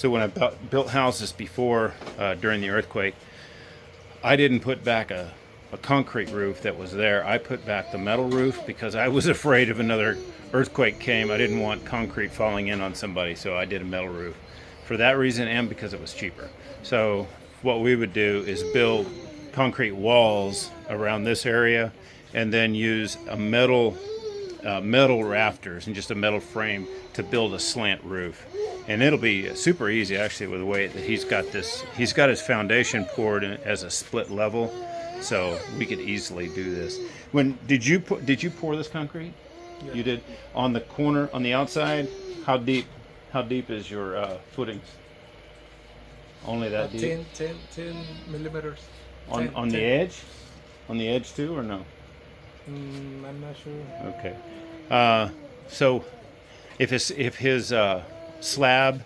So when I built houses before during the earthquake, I didn't put back a concrete roof that was there. I put back the metal roof because I was afraid if another earthquake came, I didn't want concrete falling in on somebody, so I did a metal roof. For that reason and because it was cheaper. So what we would do is build concrete walls around this area and then use a metal rafters and just a metal frame to build a slant roof. And it'll be super easy actually with the way that he's got his foundation poured in as a split level, so we could easily do this. When did you pour this concrete? Yeah. You did on the corner on the outside. How deep is your footings? Only that deep? 10 millimeters. On the edge? On the edge too, or no? I'm not sure. Okay. So if his slab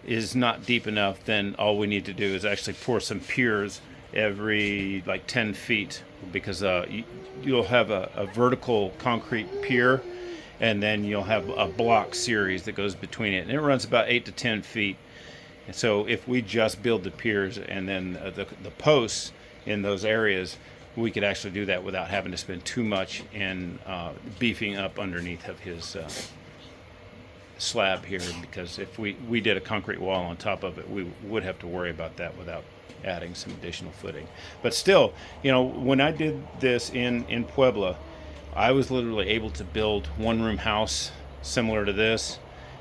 is not deep enough, then all we need to do is actually pour some piers every like 10 feet, because you'll have a vertical concrete pier, and then you'll have a block series that goes between it, and it runs about 8 to 10 feet. And so if we just build the piers and then the posts in those areas, we could actually do that without having to spend too much in beefing up underneath of his slab here, because if we did a concrete wall on top of it, we would have to worry about that without adding some additional footing. But still, when I did this in Puebla, I was literally able to build one-room house similar to this,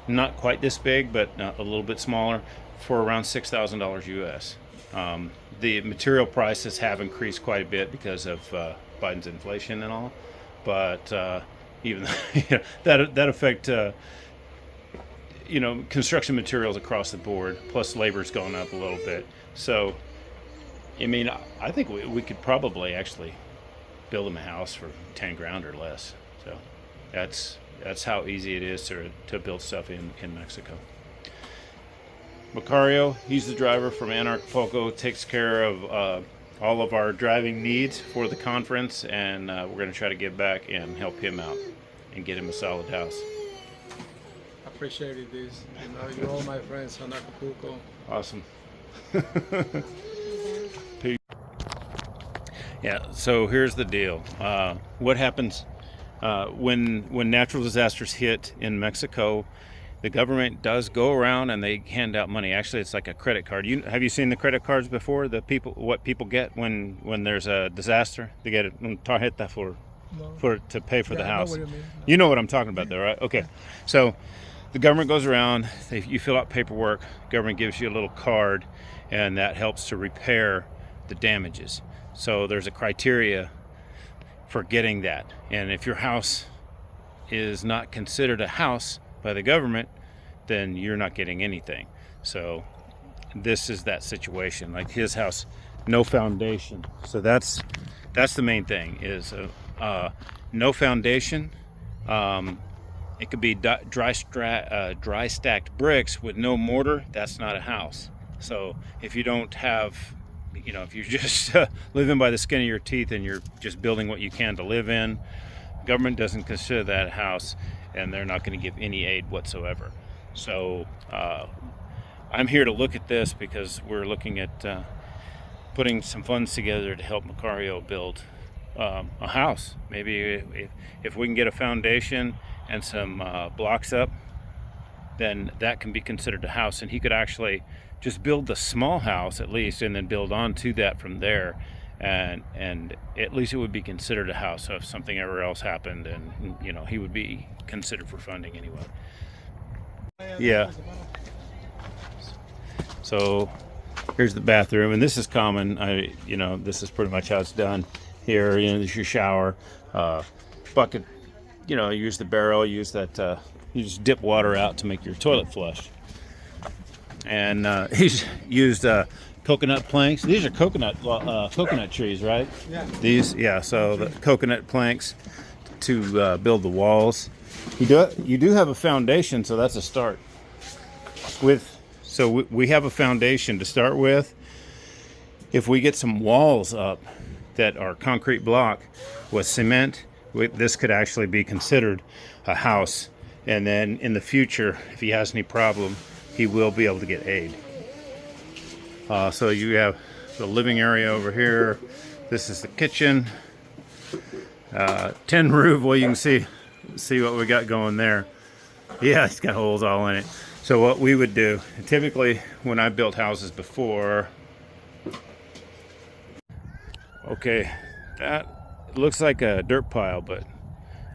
not quite this big, but a little bit smaller, for around $6,000 US. The material prices have increased quite a bit because of Biden's inflation and all, but even that affect construction materials across the board, plus labor's gone up a little bit. So I mean, I think we could probably actually build him a house for 10 grand or less. So that's how easy it is to build stuff in Mexico. Macario, he's the driver from Acapulco, takes care of all of our driving needs for the conference, and we're going to try to give back and help him out and get him a solid house. Appreciate this. You're all my friends on Acapulco. Awesome. Peace. Yeah, so here's the deal. What happens when natural disasters hit in Mexico? The government does go around and they hand out money. Actually, it's like a credit card. Have you seen the credit cards before? What people get when there's a disaster? They get it to pay for the house. I know what you mean. You know what I'm talking about, though, right? Okay. So the government goes around. You fill out paperwork. Government gives you a little card, and that helps to repair the damages. So there's a criteria for getting that. And if your house is not considered a house by the government, then you're not getting anything. So this is that situation. Like his house, no foundation. So that's the main thing, is no foundation. It could be dry stacked bricks with no mortar. That's not a house. So if you don't have, if you're just living by the skin of your teeth and you're just building what you can to live in, government doesn't consider that a house, and they're not going to give any aid whatsoever. So I'm here to look at this because we're looking at putting some funds together to help Macario build a house. Maybe if we can get a foundation and some blocks up, then that can be considered a house, and he could actually just build the small house at least, and then build on to that from there, and at least it would be considered a house. So if something ever else happened, and he would be considered for funding anyway. Yeah. So here's the bathroom, and this is common. This is pretty much how it's done here. There's your shower, bucket. You use the barrel. Use that. You just dip water out to make your toilet flush. And he's used coconut planks. These are coconut trees, right? Yeah. These, yeah. So the coconut planks to build the walls. You do have a foundation, so that's a start. So we have a foundation to start with. If we get some walls up that are concrete block with cement, this could actually be considered a house. And then in the future, if he has any problem, he will be able to get aid. So you have the living area over here. This is the kitchen. Tin roof. Well, you can see what we got going there. Yeah, it's got holes all in it. So what we would do, typically when I built houses before, okay, that looks like a dirt pile, but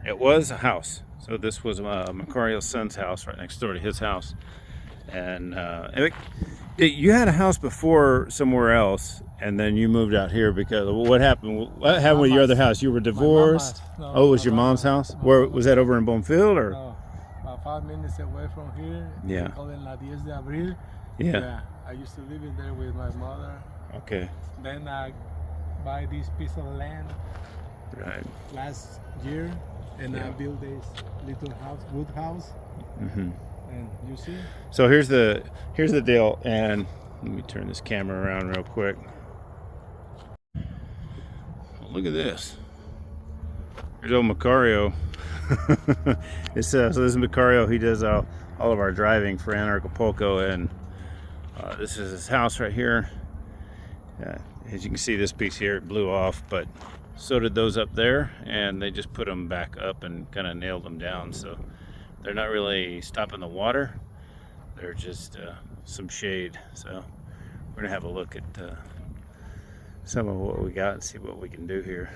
it was a house. So this was Macario's son's house right next door to his house. And you had a house before somewhere else, and then you moved out here because what happened? What happened with your other house? You were divorced. No, Oh, it was your mom's house? Where was that, over in Bonfil or? No, about 5 minutes away from here. Yeah. They call it La 10 de Abril. Yeah. I used to live in there with my mother. Okay. Then I buy this piece of land Right. last year, and I built this little house, wood house. Mm-hmm. And you see? So here's the deal, and let me turn this camera around real quick. Look at this. Here's old Macario. So this is Macario. He does all of our driving for Acapulco, and this is his house right here. As you can see, this piece here blew off, but so did those up there, and they just put them back up and kind of nailed them down. So they're not really stopping the water. They're just some shade. So we're gonna have a look at some of what we got and see what we can do here.